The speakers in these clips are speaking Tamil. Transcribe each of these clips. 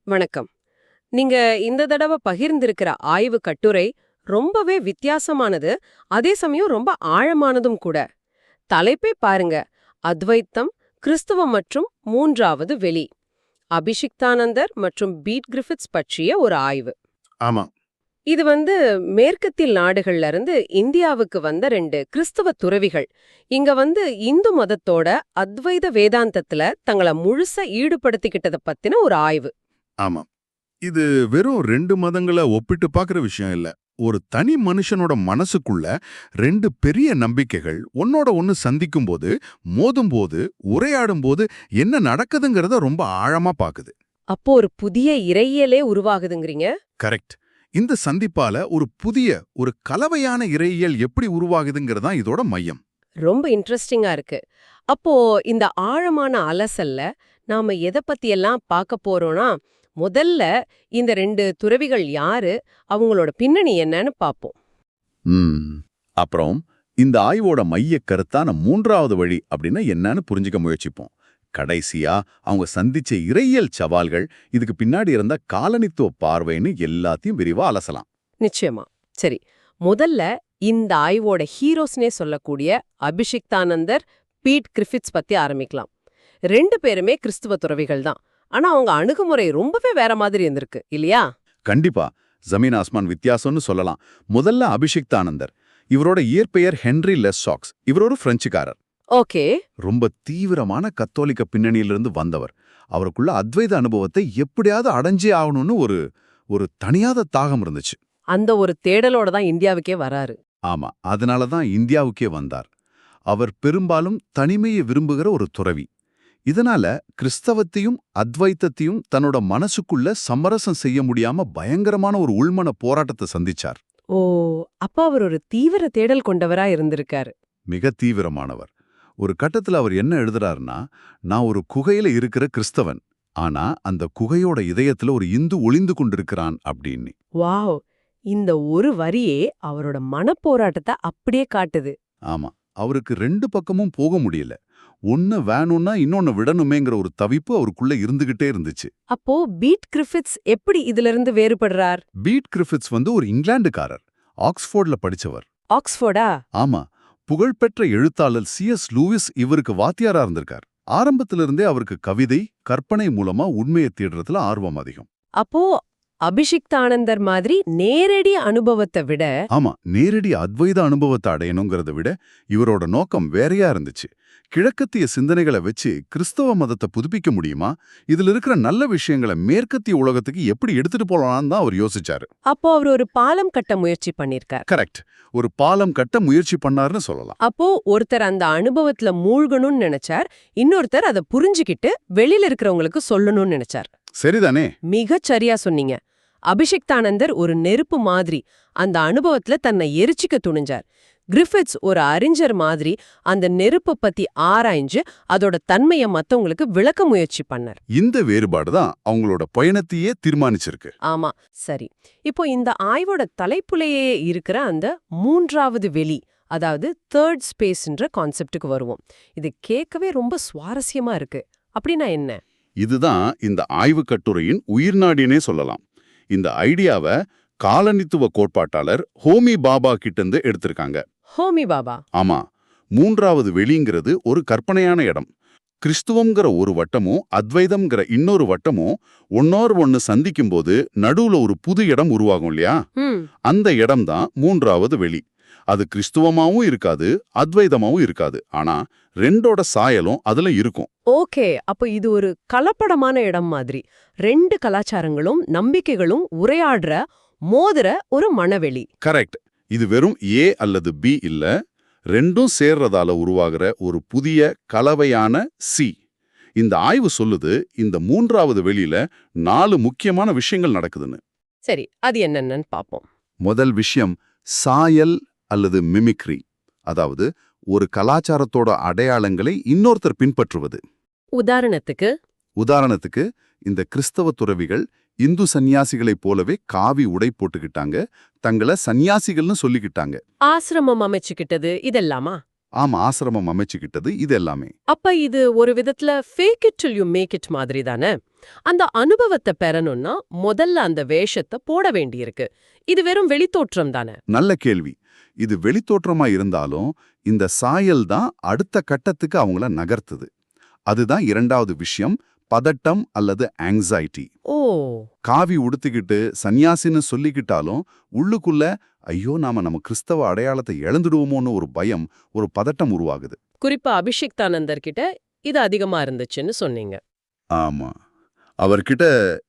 வணக்கம். நீங்க இந்த தடவ பகிர்ந்திருக்கிற ஆய்வு கட்டுரை ரொம்பவே வித்தியாசமானது, அதே சமயம் ரொம்ப ஆழமானதும் கூட. தலைப்பே பாருங்க, அத்வைத்தம், கிறிஸ்துவம் மற்றும் மூன்றாவது வெளி. அபிஷிக்தானந்தர் மற்றும் பீட் கிரிஃபித்ஸ் பற்றிய ஒரு ஆய்வு. ஆமா. இது மேற்கத்திய நாடுகள்ல இருந்து இந்தியாவுக்கு வந்த 2 கிறிஸ்துவ துறவிகள். இங்க இந்து மதத்தோட அத்வைத வேதாந்தத்துல தங்கள முழுசா ஈடுபடுத்திக்கிட்டத பத்தின ஒரு ஆய்வு. ஆமா. இது வெறும் 2 மதங்களை ஒப்பிட்டு பார்க்குற விஷயம் இல்ல. ஒரு தனி மனுஷனோட மனசுக்குள்ள 2 பெரிய நம்பிக்கைகள் ஒன்னோட ஒன்னு சந்திக்கும்போது, மோதும்போது, உரையாடும்போது என்ன நடக்குதுங்கிறத ரொம்ப ஆழமா பாக்குது. அப்போ ஒரு புதிய இறையியலே உருவாகுதுங்கிறீங்க? கரெக்ட். இந்த சந்திப்பால ஒரு கலவையான இறையியல் எப்படி உருவாகுதுங்கிறதான் இதோட மையம். ரொம்ப இன்ட்ரெஸ்டிங்கா இருக்கு. அப்போ இந்த ஆழமான அலசல்ல நாம எதை பத்தியெல்லாம் பார்க்க போறோம்னா, முதல்ல இந்த 2 துறவிகள் யாரு, அவங்களோட பின்னணி என்னன்னு பாப்போம். அப்புறம் இந்த ஆய்வோட மையக் கருத்தான 3வது வழி அப்படின்னா என்னன்னு புரிஞ்சுக்க முயற்சிப்போம். கடைசியா அவங்க சந்திச்ச இறையியல் சவால்கள், இதுக்கு பின்னாடி இருந்த காலனித்துவ பார்வைன்னு எல்லாத்தையும் விரிவா அலசலாம். நிச்சயமா. சரி, முதல்ல இந்த ஆய்வோட ஹீரோஸ்னே சொல்லக்கூடிய அபிஷிக்தானந்தர், பீட் கிரிஃபித்ஸ் பத்தி ஆரம்பிக்கலாம். 2 பேருமே கிறிஸ்துவ துறவிகள் தான். ஆனா அவங்க அணுகுமுறை ரொம்பவே வேற மாதிரி இருந்திருக்கு இல்லையா? கண்டிப்பா. ஜமீன் ஆஸ்மான் வித்தியாசம்னு சொல்லலாம். முதல்ல அபிஷிக்தானந்தர். இவரோட இயற்பெயர் ஹென்றி லெஸ்ஸாக்ஸ். இவர் ஒரு பிரெஞ்சுக்காரர். ஓகே. ரொம்ப தீவிரமான கத்தோலிக்க பின்னணியிலிருந்து வந்தவர். அவருக்குள்ள அத்வைத அனுபவத்தை எப்படியாவது அடைஞ்சே ஆகணும்னு ஒரு தனியாத தாகம் இருந்துச்சு. அந்த ஒரு தேடலோட தான் இந்தியாவுக்கே வராரு. ஆமா, அதனால தான் இந்தியாவுக்கே வந்தார். அவர் பெரும்பாலும் தனிமையை விரும்புகிற ஒரு துறவி. இதனால கிறிஸ்தவத்தையும் அத்வைத்தத்தையும் தன்னோட மனசுக்குள்ள சமரசம் செய்ய முடியாம பயங்கரமான ஒரு உள்மன போராட்டத்தை சந்திச்சார். ஓ, அப்ப அவர் ஒரு தீவிர தேடல் கொண்டவரா இருந்திருக்காரு. மிக தீவிரமானவர். ஒரு கட்டத்துல அவர் என்ன எழுதுறாருன்னா, நான் ஒரு குகையில இருக்கிற கிறிஸ்தவன், ஆனா அந்த குகையோட இதயத்துல ஒரு இந்து ஒளிந்து கொண்டிருக்கிறான் அப்படின்னு. வாவ், இந்த ஒரு வரியே அவரோட மனப்போராட்டத்தை அப்படியே காட்டுது. ஆமா, அவருக்கு 2 பக்கமும் போக முடியல. ஒன்னு வேணும்னா இன்னொன்னு விடணுமேங்கிற ஒரு தவிப்பு அவருக்குள்ள இருந்துகிட்டே இருந்துச்சு. அப்போ பீட் கிரிஃபித்ஸ் எப்படி இதுல இருந்து வேறுபடுறார்? பீட் கிரிஃபித்ஸ் ஒரு இங்கிலாந்துக்காரர். ஆக்ஸ்போர்ட்ல படிச்சவர். ஆக்ஸ்போர்டா? ஆமா, புகழ்பெற்ற எழுத்தாளர் C.S. லூயிஸ் இவருக்கு வாத்தியாரா இருந்திருக்கார். ஆரம்பத்திலிருந்தே அவருக்கு கவிதை, கற்பனை மூலமா உண்மையை தேடுறதுல ஆர்வம் அதிகம். அப்போ அபிஷிக்தானந்தர் மாதிரி நேரடி அனுபவத்தை விட, ஆமா, நேரடி அத்வைத அனுபவத்தை அடையணுங்கிறத விட இவரோட நோக்கம் வேறையா இருந்துச்சு. கிழக்கத்திய சிந்தனைகளை வச்சு கிறிஸ்தவ மதத்தை புதுப்பிக்க முடியுமா, இதுல இருக்கிற நல்ல விஷயங்களை மேற்கத்திய உலகத்துக்கு எப்படி எடுத்துட்டு போலான்னு தான் அவர் யோசிச்சாரு. அப்போ அவர் ஒரு பாலம் கட்ட முயற்சி பண்ணிருக்கார். கரெக்ட். ஒரு பாலம் கட்ட முயற்சி பண்ணாருன்னு சொல்லலாம். அப்போ ஒருத்தர் அந்த அனுபவத்துல மூழ்கணும்னு நினைச்சார், இன்னொருத்தர் அதை புரிஞ்சுக்கிட்டு வெளியில இருக்கிறவங்களுக்கு சொல்லணும்னு நினைச்சார். சரிதானே? மிகச் சரியா சொன்னீங்க. அபிஷிக்தானந்தர் ஒரு நெருப்பு மாதிரி அந்த அனுபவத்துல தன்னை எரிச்சிக்க துணிஞ்சார். கிரிஃபித்ஸ் ஒரு அறிஞர் மாதிரி அந்த நெருப்பை பத்தி ஆராய்ஞ்சு அதோட தன்மையை மத்தவங்களுக்கு விளக்க முயற்சி பண்ணார். இந்த வேறுபாடுதான் அவங்களோட பயணத்தையே தீர்மானிச்சிருக்கு. ஆமா, சரி. இப்போ இந்த ஆய்வோட தலைப்புலேயே இருக்கிற அந்த 3வது வெளி, அதாவது தேர்ட் ஸ்பேஸ்ன்ற கான்செப்டுக்கு வருவோம். இது கேட்கவே ரொம்ப சுவாரஸ்யமா இருக்கு. அப்படின்னா என்ன? இதுதான் இந்த ஆய்வு கட்டுரையின் உயிர்நாடினே சொல்லலாம். இந்த ஐடியாவை காலனித்துவ கோட்பாட்டாளர் ஹோமி பாபா கிட்டந்து எடுத்திருக்காங்க. ஹோமி பாபா? ஆமா. 3வது வெளிங்கிறது ஒரு கற்பனையான இடம். கிறிஸ்துவம்ங்கிற ஒரு வட்டமும் அத்வைதம்ங்கிற இன்னொரு வட்டமும் ஒன்னு சந்திக்கும் போது நடுவுல ஒரு புது இடம் உருவாகும் இல்லையா? அந்த இடம் தான் 3வது வெளி. அது கிறிஸ்துவமாவும் இருக்காது, அத்வைதமாவும் இருக்காது. ஆனா 2ஓட சாயலும் அதுல இருக்கும். ஓகே, அப்போ இது ஒரு கலப்படமான இடம் மாதிரி. 2 கலாச்சாரங்களும் நம்பிக்கைகளும் உரையாடுற, மோதுற ஒரு மனவெளி. கரெக்ட். இது வெறும் A அல்லது B இல்ல, 2ம் சேர்றதால உருவாகிற ஒரு புதிய கலவையான C. இந்த ஆய்வு சொல்லுது, இந்த 3வது வெளியில 4 முக்கியமான விஷயங்கள் நடக்குதுன்னு. சரி, அது என்னன்னு பாப்போம். முதல் விஷயம் சாயல் அல்லது மிமிக்ரி, அதாவது ஒரு கலாச்சாரத்தோட அடையாளங்களை இன்னொருத்தர் பின்பற்றுவது. உதாரணத்துக்கு இந்த கிறிஸ்தவ துறவிகள் இந்து சன்னியாசிகளைப் போலவே காவி உடை போட்டுக்கிட்டாங்க, தங்களை சன்னியாசிகள்னு சொல்லிக்கிட்டாங்க. ஆசிரமம் அமைச்சுக்கிட்டது இதெல்லாமா? ஆமா, ஆசிரமம் அமைச்சுக்கிட்டது இது எல்லாமே. அப்ப இது ஒரு விதத்துல fake it till you make it மாதிரி தானே? அந்த அனுபவத்தை பெறணும்னா முதல்ல அந்த வேஷத்தை போட வேண்டியிருக்கு. இது வெறும் வெளித்தோற்றம் தானே? நல்ல கேள்வி. இது வெளித்தோற்றமா இருந்தாலும் இந்த சாயல் தான் அடுத்த கட்டத்துக்கு அவங்கள நகர்த்துது. அதுதான் இரண்டாவது விஷயம், பதட்டம் அல்லது ஆங்ஸைட்டி. ஓ, காவி உடுத்திக்கிட்டு சன்னியாசின்னு சொல்லிக்கிட்டாலும் உள்ளுக்குள்ள ஐயோ நம்ம கிறிஸ்தவ அடையாளத்தை இழந்துடுவோமோன்னு ஒரு பயம், ஒரு பதட்டம் உருவாகுது. குறிப்பா அபிஷிக்தானந்தர் கிட்ட இது அதிகமா இருந்துச்சுன்னு சொன்னீங்க. ஆமா, அவர்கிட்ட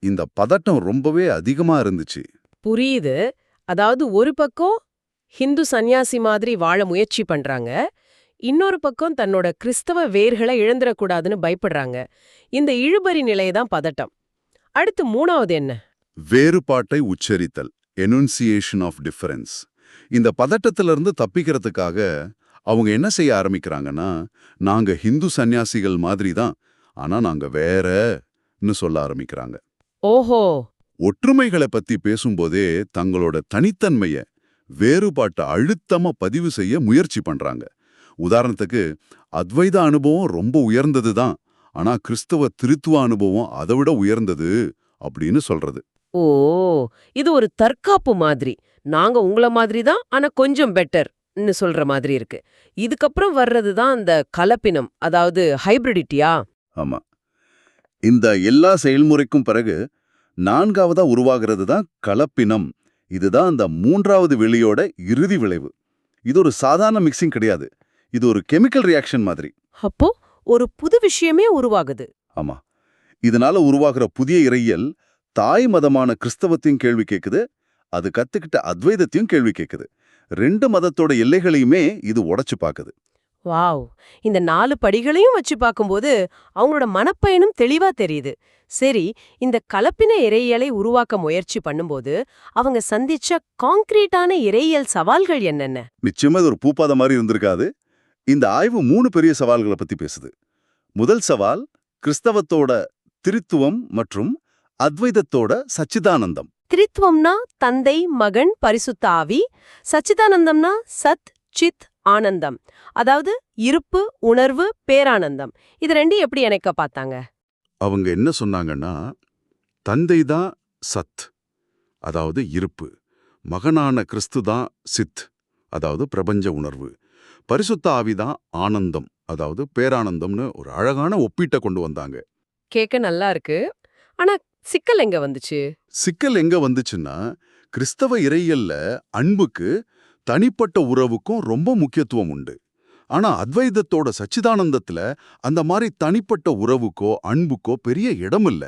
இந்த பதட்டம் ரொம்பவே அதிகமா இருந்துச்சு. புரியுது. அதாவது ஒரு பக்கம் ஹிந்து சந்நியாசி மாதிரி வாழ முயற்சி பண்றாங்க, இன்னொரு பக்கம் தன்னோட கிறிஸ்தவ வேர்களை இழந்துடக்கூடாதுன்னு பயப்படுறாங்க. இந்த இழுபறி நிலைதான் பதட்டம். அடுத்து மூணாவது என்ன? வேறுபாட்டை உச்சரித்தல், எனுன்சியேஷன் ஆஃப் டிஃபரன்ஸ். இந்த பதட்டத்திலிருந்து தப்பிக்கிறதுக்காக அவங்க என்ன செய்ய ஆரம்பிக்கிறாங்கன்னா, நாங்க ஹிந்து சன்னியாசிகள் மாதிரி தான், ஆனா நாங்க வேறன்னு சொல்ல ஆரம்பிக்கிறாங்க. ஓஹோ, ஒற்றுமைகளை பத்தி பேசும்போதே தங்களோட தனித்தன்மைய, வேறுபாட்டை அழுத்தமா பதிவு செய்ய முயற்சி பண்றாங்க. உதாரணத்துக்கு, அத்வைத அனுபவம் ரொம்ப உயர்ந்தது தான், ஆனா கிறிஸ்தவ திருத்துவ அனுபவம் அதை விட உயர்ந்தது அப்படின்னு சொல்றது. ஓ, இது ஒரு தற்காப்பு மாதிரி. நாங்க உங்கள மாதிரி தான், ஆனா கொஞ்சம் பெட்டர்னு சொல்ற மாதிரி இருக்கு. இதுக்கப்புறம் வர்றது தான் அந்த கலப்பினம், அதாவது ஹைபிரிடிட்டியா? ஆமா, இந்த எல்லா செயல்முறைக்கும் பிறகு நான்காவதா உருவாகிறது தான் கலப்பினம். இதுதான் அந்த மூன்றாவது வெளியோட இறுதி விளைவு. இது ஒரு சாதாரண மிக்சிங் கிடையாது, இது ஒரு கெமிக்கல் ரியாக்ஷன் மாதிரி. அப்போ ஒரு புது விஷயமே உருவாகுது. ஆமா, இதனால உருவாகிற புதிய இறையியல் தாய் மதமான கிறிஸ்தவத்தையும் கேள்வி கேட்குது, அது கத்துக்கிட்ட அத்வைதத்தையும் கேள்வி கேட்குது. ரெண்டு மதத்தோட எல்லைகளையுமே இது உடைச்சு பார்க்குது. வாவ், இந்த 4 படிகளையும் வச்சு பார்க்கும்போது அவங்களோட மனப்பயனும் தெளிவா தெரியுது. சரி, இந்த கலப்பின இறையியலை உருவாக்க முயற்சி பண்ணும்போது அவங்க சந்திச்ச கான்கிரீட்டான இறையியல் சவால்கள் என்னென்ன? நிச்சயமா இது ஒரு பூப்பாத மாதிரி இருந்திருக்காது. இந்த ஆய்வு 3 பெரிய சவால்களை பத்தி பேசுது. முதல் சவால் கிறிஸ்தவத்தோட திரித்துவம் மற்றும் அத்வைதத்தோட சச்சிதானந்தம். திரித்துவம்னா தந்தை, மகன், பரிசுத்த ஆவி. சச்சிதானந்தம்னா சத், சித், ஆனந்தம். அதாவது இருப்பு, உணர்வு, பேரானந்தம். இது ரெண்டையும் எப்படி இணைக்க பார்த்தாங்க? அவங்க என்ன சொன்னாங்கன்னா, தந்தை தான் சத், அதாவது இருப்பு. மகனான கிறிஸ்து தான் சித், அதாவது பிரபஞ்ச உணர்வு. பரிசுத்த ஆவிதான் ஆனந்தம், அதாவது பேரானந்தம்னு ஒரு அழகான ஒப்பீட்டை கொண்டு வந்தாங்க. கேட்க நல்லா இருக்கு. ஆனா சிக்கல் எங்க வந்துச்சு? சிக்கல் எங்க வந்துச்சுன்னா, கிறிஸ்தவ இறையியல்ல அன்புக்கு, தனிப்பட்ட உறவுக்கும் ரொம்ப முக்கியத்துவம் உண்டு. ஆனா அத்வைதத்தோட சச்சிதானந்தத்துல அந்த மாதிரி தனிப்பட்ட உறவுக்கோ அன்புக்கோ பெரிய இடம் இல்ல.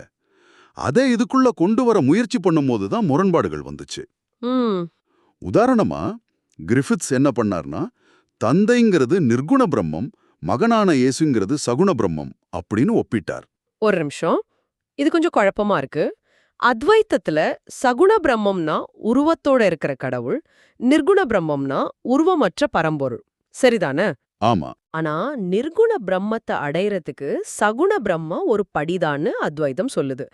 அதை இதுக்குள்ள கொண்டு வர முயற்சி பண்ணும்போது தான் முரண்பாடுகள் வந்துச்சு. ம், உதாரணமா, கிரிஃபித்ஸ் என்ன பண்ணார்னா, தந்தைங்கிறது நிர்குண பிரம்மம், மகனான இயேசுங்கிறது சகுண பிரம்மம் அப்படின்னு ஒப்பிட்டார். ஒரு நிமிஷம், இது கொஞ்சம் குழப்பமா இருக்கு. அத்வைத்தத்துல சகுண பிரம்மம்னா உருவத்தோட இருக்கிற கடவுள், நிர்குண பிரம்மம்னா உருவமற்ற பரம்பொருள், சரிதானே? ஆமா, ஆனா நிர்குண பிரம்மத்தை அடையறதுக்கு சகுண பிரம்மம் ஒரு படிதான்னு அத்வைதம் சொல்லுது.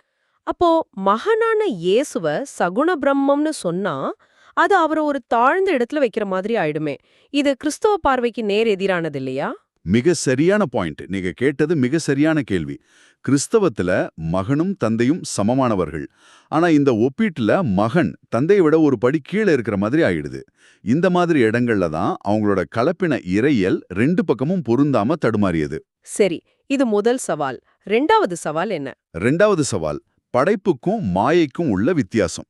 அப்போ மகனான இயேசுவ சகுண பிரம்மம்னு சொன்னா அது அவரை ஒரு தாழ்ந்த இடத்துல வைக்கிற மாதிரி ஆயிடுமே. இது கிறிஸ்தவ பார்வைக்கு நேர் எதிரானது இல்லையா? மிக சரியான பாயிண்ட். நீங்க கேட்டது மிக சரியான கேள்வி. கிறிஸ்தவத்துல மகனும் தந்தையும் சமமானவர்கள். ஆனா இந்த ஒப்பீட்டுல மகன் தந்தையை விட ஒரு படி கீழே இருக்கிற மாதிரி ஆயிடுது. இந்த மாதிரி இடங்கள்ல தான் அவங்களோட கலப்பின இறையியல் ரெண்டு பக்கமும் பொருந்தாம தடுமாறியது. சரி, இது முதல் சவால். ரெண்டாவது சவால் என்ன? ரெண்டாவது சவால் படைப்புக்கும் மாயைக்கும் உள்ள வித்தியாசம்.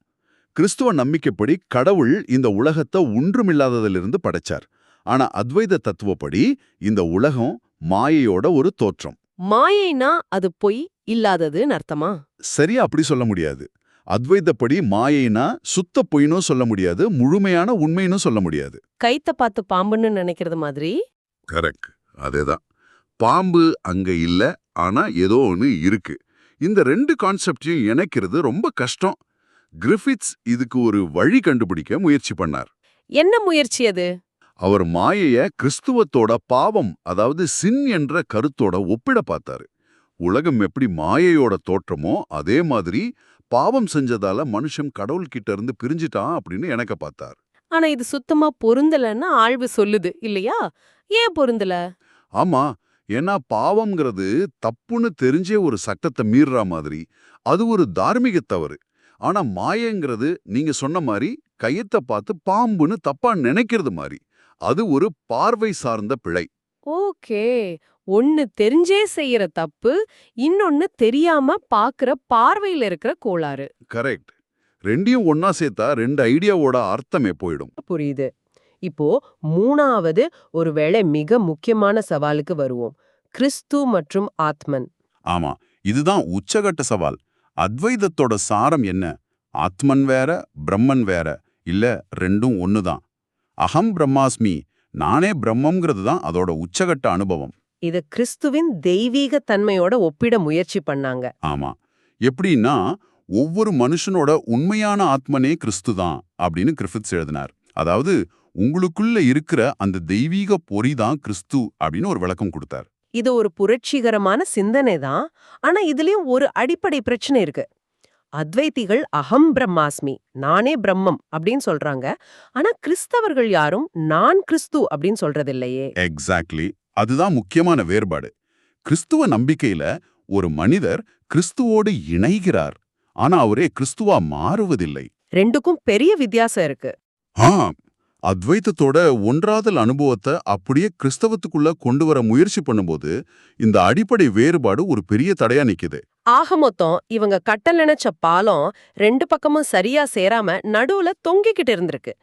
கிறிஸ்துவ நம்பிக்கைப்படி கடவுள் இந்த உலகத்தை ஒன்றுமில்லாததிலிருந்து படைச்சார். ஆனா அத்வைத தத்துவப்படி இந்த உலகம் மாயையோட ஒரு தோற்றம். மாயைனா அது பொய், இல்லாததுன்னு அர்த்தமா? சரியா அப்படி சொல்ல முடியாது. அத்வைதப்படி மாயைனா சுத்த பொய்னும் சொல்ல முடியாது, முழுமையான உண்மைன்னு சொல்ல முடியாது. கைத்த பார்த்து பாம்புன்னு நினைக்கிறது மாதிரி. கரெக்ட், அதேதான். பாம்பு அங்க இல்ல, ஆனா ஏதோ ஒன்று இருக்கு. இந்த ரெண்டு கான்செப்டையும் இணைக்கிறது ரொம்ப கஷ்டம். கிரிஃபித்ஸ் இதுக்கு ஒரு வழி கண்டுபிடிக்க முயற்சி பண்ணார். என்ன முயற்சி அது? அவர் மாயைய கிறிஸ்துவத்தோட பாவம், அதாவது சின் என்ற கருத்தோட ஒப்பிட பார்த்தாரு. உலகம் எப்படி மாயையோட தோற்றமோ அதே மாதிரி பாவம் செஞ்சதால மனுஷன் கடவுள்கிட்ட இருந்து பிரிஞ்சிட்டான் அப்படின்னு எனக்கு பார்த்தார். ஆனா இது சுத்தமா பொருந்தலன்னு ஆய்வு சொல்லுது இல்லையா? ஏன் பொருந்தல? ஆமா, ஏன்னா பாவம்ங்கிறது தப்புன்னு தெரிஞ்சே ஒரு சட்டத்தை மீறுற மாதிரி, அது ஒரு தார்மீக தவறு. ஆனா மாயங்கிறது நீங்க சொன்ன மாரி கயத்த பார்த்து பாம்புன்னு தப்பா நினைக்கிறது மாரி. அது ஒரு பார்வை சார்ந்த பிழை. ஓகே. ஒண்ணு தெரிஞ்சே செய்யற தப்பு, இன்னொன்னு தெரியாம பாக்குற பார்வையில இருக்கிற கோளாறு. கரெக்ட். ரெண்டையும் ஒண்ணா சேர்த்தா 2 ஐடியாவோட அர்த்தமே போயிடும். புரியுது. இப்போ 3வது ஒருவேளை மிக முக்கியமான சவாலுக்கு வருவோம். கிறிஸ்து மற்றும் ஆத்மன். ஆமா, இதுதான் உச்சகட்ட சவால். அத்வைதத்தோட சாரம் என்ன? ஆத்மன் வேற, பிரம்மன் வேற, இல்ல ரெண்டும் ஒண்ணுதான். அகம் பிரம்மாஸ்மி, நானே பிரம்மம்ங்கிறது தான் அதோட உச்சகட்ட அனுபவம். இது கிறிஸ்துவின் தெய்வீக தன்மையோட ஒப்பிட முயற்சி பண்ணாங்க. ஆமா, எப்படின்னா ஒவ்வொரு மனுஷனோட உண்மையான ஆத்மனே கிறிஸ்து தான் அப்படின்னு கிரிஃபித்ஸ் எழுதினார். அதாவது உங்களுக்குள்ள இருக்கிற அந்த தெய்வீக பொறி தான் கிறிஸ்து அப்படின்னு ஒரு விளக்கம் கொடுத்தார். இது ஒரு புரட்சிகரமான சிந்தனை தான். ஆனா இதுலயும் ஒரு அடிப்படை பிரச்சனை இருக்கு. அத்வைதிகள் அகம் பிரம்மாஸ்மி, நானே பிரம்மம் அப்படின்னு சொல்றாங்க. ஆனா கிறிஸ்தவர்கள் யாரும் நான் கிறிஸ்து அப்படின்னு சொல்றதில்லையே. எக்ஸாக்ட்லி, அதுதான் முக்கியமான வேறுபாடு. கிறிஸ்துவ நம்பிக்கையில ஒரு மனிதர் கிறிஸ்துவோடு இணைகிறார், ஆனா அவரே கிறிஸ்துவா மாறுவதில்லை. ரெண்டுக்கும் பெரிய வித்தியாசம் இருக்கு. ஆ, அத்வைத்தத்தோட ஒன்றாதல் அனுபவத்தை அப்படியே கிறிஸ்தவத்துக்குள்ள கொண்டு வர முயற்சி பண்ணும்போது இந்த அடிப்படை வேறுபாடு ஒரு பெரிய தடையா நிக்குது. ஆக மொத்தம் இவங்க கட்டல் நினைச்ச பாலம் 2 பக்கமும் சரியா சேராம நடுவுல தொங்கிக்கிட்டு இருந்திருக்கு.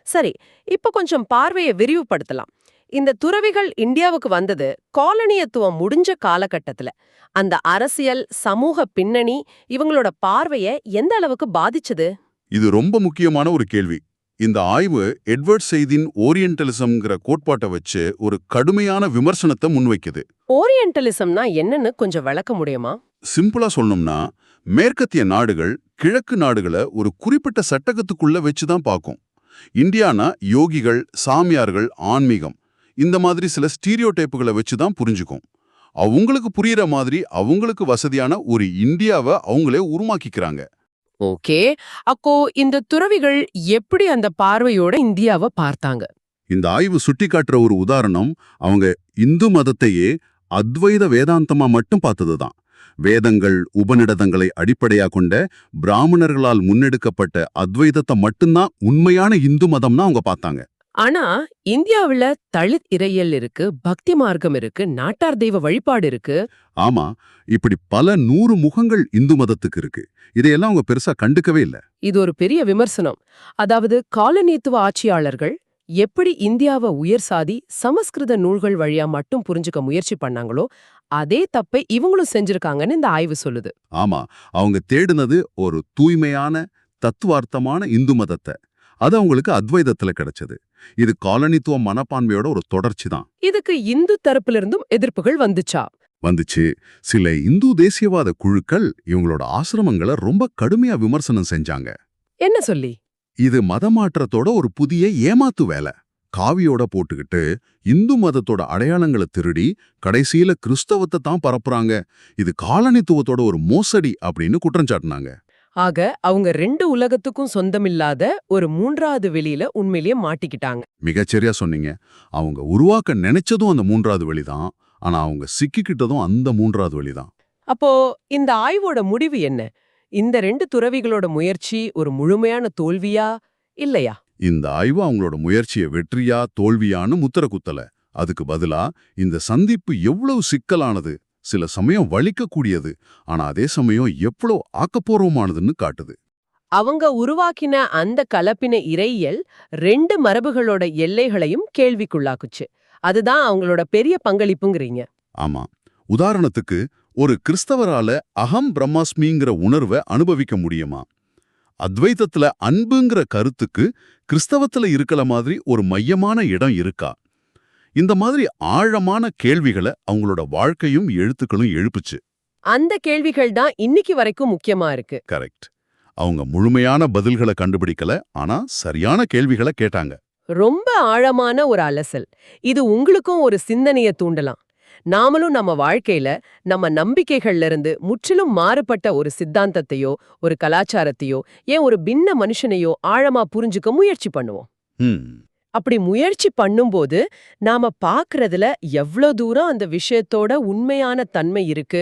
சரி, இப்ப கொஞ்சம் பார்வையை விரிவுபடுத்தலாம். இந்த துறவிகள் இந்தியாவுக்கு வந்தது காலனியத்துவம் முடிஞ்ச காலகட்டத்துல. அந்த அரசியல், சமூக பின்னணி இவங்களோட பார்வைய எந்த அளவுக்கு பாதிச்சது? இது ரொம்ப முக்கியமான ஒரு கேள்வி. இந்த ஆய்வு எட்வர்ட் செய்தின் ஓரியன்டலிசம்ங்கிற கோட்பாட்டை வச்சு ஒரு கடுமையான விமர்சனத்தை முன்வைக்குது. ஓரியன்டலிசம்னா என்னன்னு கொஞ்சம் விளக்க முடியுமா? சிம்பிளா சொல்லணும்னா, மேற்கத்திய நாடுகள் கிழக்கு நாடுகளை ஒரு குறிப்பிட்ட சட்டகத்துக்குள்ள வச்சுதான் பார்க்கும். இந்தியானா யோகிகள், சாமியார்கள், ஆன்மீகம், இந்த மாதிரி சில ஸ்டீரியோடைப்புகளை வச்சுதான் புரிஞ்சுக்கும். அவங்களுக்கு புரியுற மாதிரி அவங்களுக்கு வசதியான ஒரு இந்தியாவை அவங்களே உருவாக்கிக்கிறாங்க. ஓகே. அப்போ இந்த துறவிகள் எப்படி அந்த பார்வையோட இந்தியாவை பார்த்தாங்க? இந்த ஆய்வு சுட்டிக்காட்டுற ஒரு உதாரணம், அவங்க இந்து மதத்தையே அத்வைத வேதாந்தமா மட்டும் பார்த்ததுதான். வேதங்கள், உபநிடதங்களை அடிப்படையா கொண்ட பிராமணர்களால் முன்னெடுக்கப்பட்ட அத்வைதத்தை மட்டும்தான் உண்மையான இந்து மதம்னா அவங்க பார்த்தாங்க. ஆனா இந்தியாவுல தலித் இறையியல் இருக்கு, பக்தி மார்க்கம் இருக்கு, நாட்டார் தெய்வ வழிபாடு இருக்கு. ஆமா, இப்படி பல 100 முகங்கள் இந்து மதத்துக்கு இருக்கு. இதையெல்லாம் அவங்க பெருசா கண்டுக்கவே இல்ல. இது ஒரு பெரிய விமர்சனம். அதாவது காலனித்துவ ஆட்சியாளர்கள் எப்படி இந்தியாவை உயர் சாதி சமஸ்கிருத நூல்கள் வழியா மட்டும் புரிஞ்சுக்க முயற்சி பண்ணாங்களோ அதே தப்பை இவங்களும் செஞ்சிருக்காங்கன்னு இந்த ஆய்வு சொல்லுது. ஆமா, அவங்க தேடுனது ஒரு தூய்மையான தத்துவார்த்தமான இந்து மதத்தை. அது அவங்களுக்கு அத்வைதத்துல கிடைச்சது. இது காலனித்துவ மனப்பான்மையோட ஒரு தொடர்ச்சி தான். இதுக்கு இந்து தரப்புல இருந்தும் எதிர்ப்புகள் வந்துச்சா? வந்துச்சு. சில இந்து தேசியவாத குழுக்கள் இவங்களோட ஆசிரமங்களை ரொம்ப கடுமையா விமர்சனம் செஞ்சாங்க. என்ன சொல்லி? இது மதமாற்றத்தோட ஒரு புதிய ஏமாத்து வேலை. காவியோட போட்டுக்கிட்டு இந்து மதத்தோட அடையாளங்களை திருடி கடைசியில கிறிஸ்தவத்தை தான் பரப்புறாங்க. இது காலனித்துவத்தோட ஒரு மோசடி அப்படின்னு குற்றம் சாட்டினாங்க. ஆக அவங்க 2 உலகத்துக்கும் சொந்தமில்லாத ஒரு 3வது வெளியில உண்மையிலேயே மாட்டிக்கிட்டாங்க. மிகச்சரியா சொன்னீங்க. அவங்க உருவாக்க நினைச்சதும் அந்த 3வது வழிதான். ஆனா அவங்க சிக்கிக்கிட்டதும் அந்த 3வது வழிதான். அப்போ இந்த ஆய்வோட முடிவு என்ன? இந்த 2 துறவிகளோட முயற்சி ஒரு முழுமையான தோல்வியா இல்லையா? இந்த ஆய்வு அவங்களோட முயற்சியை வெற்றியா தோல்வியான்னு முத்திர குத்தல. அதுக்கு பதிலா இந்த சந்திப்பு எவ்வளவு சிக்கலானது, சில சமயம் வலிக்கக்கூடியது, ஆனா அதே சமயம் எவ்வளவு ஆக்கப்பூர்வமானதுன்னு காட்டுது. அவங்க உருவாக்கின அந்த கலப்பின இறையியல் 2 மரபுகளோட எல்லைகளையும் கேள்விக்குள்ளாக்குச்சு. அதுதான் அவங்களோட பெரிய பங்களிப்புங்கிறீங்க. ஆமா, உதாரணத்துக்கு ஒரு கிறிஸ்தவரால அகம் பிரம்மாஸ்மிங்கிற உணர்வை அனுபவிக்க முடியுமா? அத்வைதத்துல அன்புங்கிற கருத்துக்கு கிறிஸ்தவத்துல இருக்கல மாதிரி ஒரு மையமான இடம் இருக்கா? இந்த மாதிரி ஆழமான கேள்விகளை அவங்களோட வாழ்க்கையும் எழுத்துக்களும் எழுப்புச்சு. அந்த கேள்விகள் தான் இன்னைக்கு வரைக்கும் முக்கியமா இருக்கு. கரெக்ட். அவங்க முழுமையான பதில்களை கண்டுபிடிக்கல, ஆனா சரியான கேள்விகளை கேட்டாங்க. ரொம்ப ஆழமான ஒரு அலசல். இது உங்களுக்கும் ஒரு சிந்தனைய தூண்டலாம். நாமளும் நம்ம வாழ்க்கையில நம்ம நம்பிக்கைகள்ல இருந்து முற்றிலும் மாறுபட்ட ஒரு சித்தாந்தத்தையோ ஒரு கலாச்சாரத்தையோ ஏன் ஒரு பின்ன மனுஷனையோ ஆழமா புரிஞ்சுக்க முயற்சி பண்ணுவோம். ம். அப்படி முயற்சி பண்ணும்போது நாம பார்க்கறதுல எவ்ளோ தூரம் அந்த விஷயத்தோட உண்மையான தன்மை இருக்கு,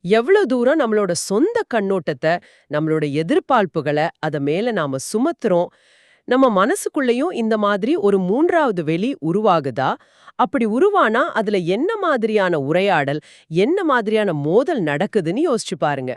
எவ்ளோ தூரம் நம்மளோட சொந்த கண்ணோட்டத்தை, நம்மளோட எதிர்பார்ப்புகளை அத மேல நாம சுமத்துறோம், நம்ம மனசுக்குள்ளேயும் இந்த மாதிரி ஒரு மூன்றாவது வெளி உருவாகுதா? அப்படி உருவானா அதுல என்ன மாதிரியான உரையாடல், என்ன மாதிரியான மோதல் நடக்குதுன்னு யோசிச்சு பாருங்க.